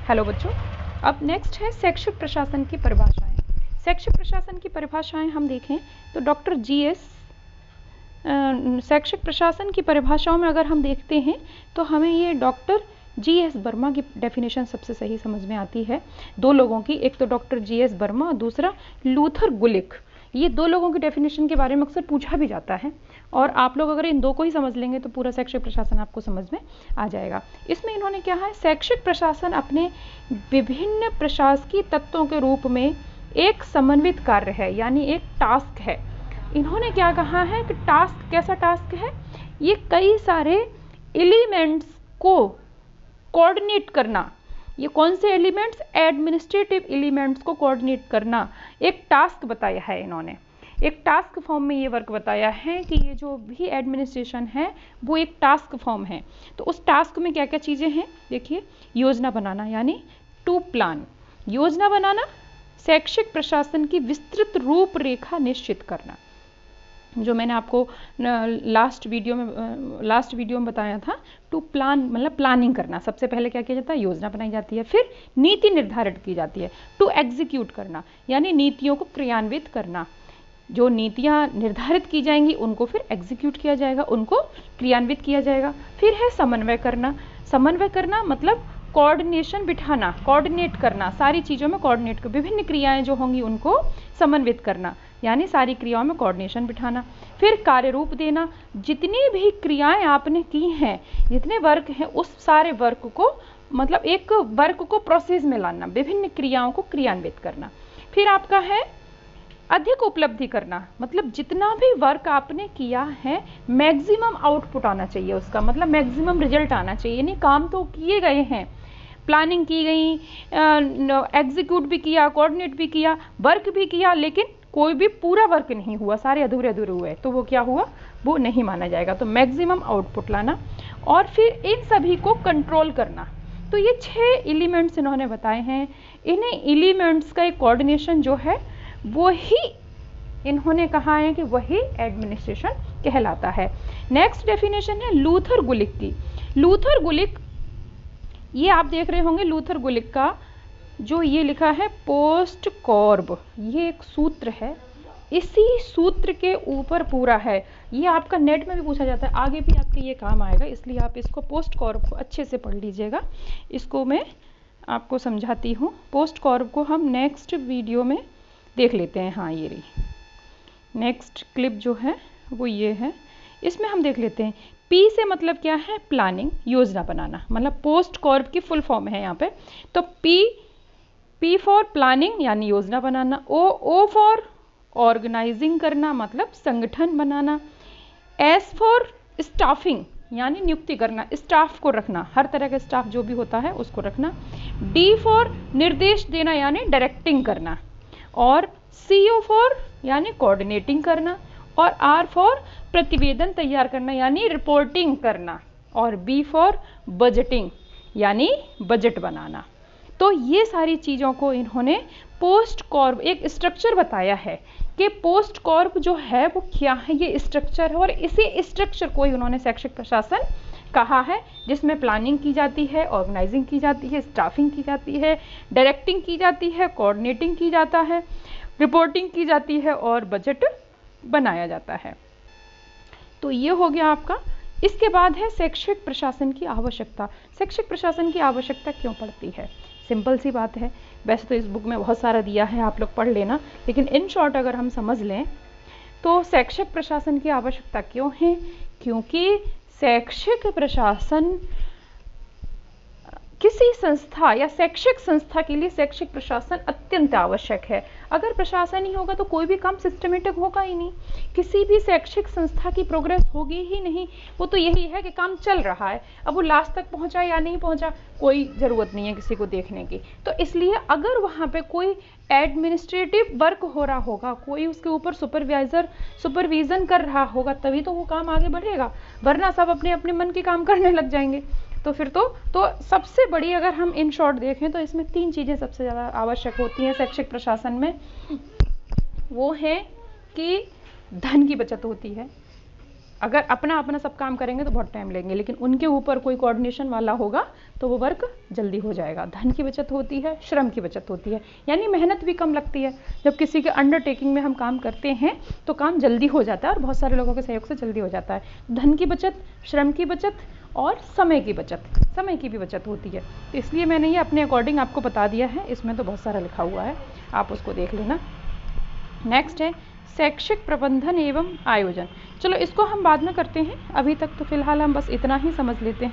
Hello बच्चों, अब next है शैक्षिक प्रशासन की परिभाषाएं। शैक्षिक प्रशासन की परिभाषाएं हम देखें तो डॉक्टर जीएस शैक्षिक प्रशासन की परिभाषाओं में अगर हम देखते हैं तो हमें ये डॉक्टर जीएस वर्मा की डेफिनेशन सबसे सही समझ में आती है। दो लोगों की, एक तो डॉक्टर जीएस वर्मा और दूसरा लूथर गुलिक। ये दो लोगों की डेफिनेशन के बारे में अक्सर पूछा भी जाता है और आप लोग अगर इन दो को ही समझ लेंगे तो पूरा शैक्षिक प्रशासन आपको समझ में आ जाएगा। इसमें इन्होंने क्या है, शैक्षिक प्रशासन अपने विभिन्न प्रशासकीय तत्वों के रूप में एक समन्वित कार्य है, यानी एक टास्क है। इन्होंने क्या कहा है कि टास्क कैसा टास्क है, ये कई सारे एलिमेंट्स को कोऑर्डिनेट करना। ये कौन से एलिमेंट्स, एडमिनिस्ट्रेटिव एलिमेंट्स को कोऑर्डिनेट करना एक टास्क बताया है इन्होंने। एक टास्क फॉर्म में ये वर्क बताया है कि ये जो भी एडमिनिस्ट्रेशन है वो एक टास्क फॉर्म है। तो उस टास्क में क्या क्या चीज़ें हैं देखिए, योजना बनाना यानी टू प्लान, योजना बनाना, शैक्षिक प्रशासन की विस्तृत रूपरेखा निश्चित करना, जो मैंने आपको लास्ट वीडियो में बताया था। टू प्लान मतलब प्लानिंग करना। सबसे पहले क्या किया जाता है, योजना बनाई जाती है, फिर नीति निर्धारित की जाती है। टू एग्जीक्यूट करना यानी नीतियों को क्रियान्वित करना। जो नीतियाँ निर्धारित की जाएंगी उनको फिर एग्जीक्यूट किया जाएगा, उनको क्रियान्वित किया जाएगा। फिर है समन्वय करना। समन्वय करना मतलब कोऑर्डिनेशन बिठाना, कोऑर्डिनेट करना, सारी चीज़ों में कोऑर्डिनेट कर, विभिन्न क्रियाएं जो होंगी उनको समन्वित करना, यानी सारी क्रियाओं में कोऑर्डिनेशन बिठाना। फिर कार्य रूप देना, जितनी भी क्रियाएं आपने की हैं, जितने वर्क हैं, उस सारे वर्क को मतलब एक वर्क को प्रोसेस में लाना, विभिन्न क्रियाओं को क्रियान्वित करना। फिर आपका है अधिक उपलब्धि करना, मतलब जितना भी वर्क आपने किया है मैक्सिमम आउटपुट आना चाहिए उसका, मतलब मैक्सिमम रिजल्ट आना चाहिए। यानी काम तो किए गए हैं, प्लानिंग की गई, एग्जीक्यूट भी किया, कोऑर्डिनेट भी किया, वर्क भी किया, लेकिन कोई भी पूरा वर्क नहीं हुआ, सारे अधूरे अधूरे हुए, तो वो क्या हुआ, वो नहीं माना जाएगा। तो मैक्सिमम आउटपुट लाना और फिर इन सभी को कंट्रोल करना। तो ये 6 एलिमेंट्स इन्होंने बताए हैं। इन्हें एलिमेंट्स का एक कोऑर्डिनेशन जो है वही इन्होंने कहा है कि वही एडमिनिस्ट्रेशन कहलाता है। नेक्स्ट डेफिनेशन है लूथर गुलिक की। लूथर गुलिक, ये आप देख रहे होंगे लूथर गुलिक का जो ये लिखा है पोस्ट कॉर्ब, ये एक सूत्र है, इसी सूत्र के ऊपर पूरा है। ये आपका नेट में भी पूछा जाता है, आगे भी आपके ये काम आएगा, इसलिए आप इसको पोस्ट कॉर्ब को अच्छे से पढ़ लीजिएगा। इसको मैं आपको समझाती हूँ। पोस्ट कॉर्ब को हम नेक्स्ट वीडियो में देख लेते हैं। हाँ, ये रही नेक्स्ट क्लिप जो है वो ये है, इसमें हम देख लेते हैं। पी से मतलब क्या है, प्लानिंग, योजना बनाना, मतलब पोस्ट कॉर्ब की फुल फॉर्म है यहाँ पे। तो पी फॉर प्लानिंग यानी योजना बनाना, ओ फॉर ऑर्गेनाइजिंग करना मतलब संगठन बनाना, एस फॉर स्टाफिंग यानी नियुक्ति करना, स्टाफ को रखना, हर तरह का स्टाफ जो भी होता है उसको रखना, डी फॉर निर्देश देना यानी डायरेक्टिंग करना, और CO फॉर यानी कोऑर्डिनेटिंग करना, और R फॉर प्रतिवेदन तैयार करना यानी रिपोर्टिंग करना, और B फॉर बजटिंग यानी बजट बनाना। तो ये सारी चीज़ों को इन्होंने पोस्ट कॉर्ब एक स्ट्रक्चर बताया है कि पोस्ट कॉर्ब जो है वो क्या है, ये स्ट्रक्चर है, और इसी स्ट्रक्चर को ही उन्होंने शैक्षिक प्रशासन कहा है, जिसमें प्लानिंग की जाती है, ऑर्गेनाइजिंग की जाती है, स्टाफिंग की जाती है, डायरेक्टिंग की जाती है, कोऑर्डिनेटिंग की जाता है, रिपोर्टिंग की जाती है और बजट बनाया जाता है। तो ये हो गया आपका। इसके बाद है शैक्षिक प्रशासन की आवश्यकता। शैक्षिक प्रशासन की आवश्यकता क्यों पड़ती है, सिंपल सी बात है। वैसे तो इस बुक में बहुत सारा दिया है, आप लोग पढ़ लेना, लेकिन इन शॉर्ट अगर हम समझ लें तो शैक्षिक प्रशासन की आवश्यकता क्यों है, क्योंकि शैक्षिक प्रशासन किसी संस्था या शैक्षिक संस्था के लिए शैक्षिक प्रशासन अत्यंत आवश्यक है। अगर प्रशासन ही होगा तो कोई भी काम सिस्टमेटिक होगा ही नहीं, किसी भी शैक्षिक संस्था की प्रोग्रेस होगी ही नहीं। वो तो यही है कि काम चल रहा है, अब वो लास्ट तक पहुंचा या नहीं पहुंचा कोई ज़रूरत नहीं है किसी को देखने की। तो इसलिए अगर वहाँ पे कोई एडमिनिस्ट्रेटिव वर्क हो रहा होगा, कोई उसके ऊपर सुपरविज़न कर रहा होगा, तभी तो वो काम आगे बढ़ेगा, वरना सब अपने अपने मन के काम करने लग जाएंगे। तो फिर तो सबसे बड़ी अगर हम इन शॉर्ट देखें तो इसमें 3 चीज़ें सबसे ज़्यादा आवश्यक होती हैं शैक्षिक प्रशासन में। वो है कि धन की बचत होती है, अगर अपना अपना सब काम करेंगे तो बहुत टाइम लेंगे, लेकिन उनके ऊपर कोई कोऑर्डिनेशन वाला होगा तो वो वर्क जल्दी हो जाएगा। धन की बचत होती है, श्रम की बचत होती है, यानी मेहनत भी कम लगती है। जब किसी के अंडरटेकिंग में हम काम करते हैं तो काम जल्दी हो जाता है और बहुत सारे लोगों के सहयोग से जल्दी हो जाता है। धन की बचत, श्रम की बचत और समय की बचत, समय की भी बचत होती है। तो इसलिए मैंने ये अपने अकॉर्डिंग आपको बता दिया है, इसमें तो बहुत सारा लिखा हुआ है, आप उसको देख लेना। नेक्स्ट है शैक्षिक प्रबंधन एवं आयोजन। चलो इसको हम बाद में करते हैं, अभी तक तो फिलहाल हम बस इतना ही समझ लेते हैं।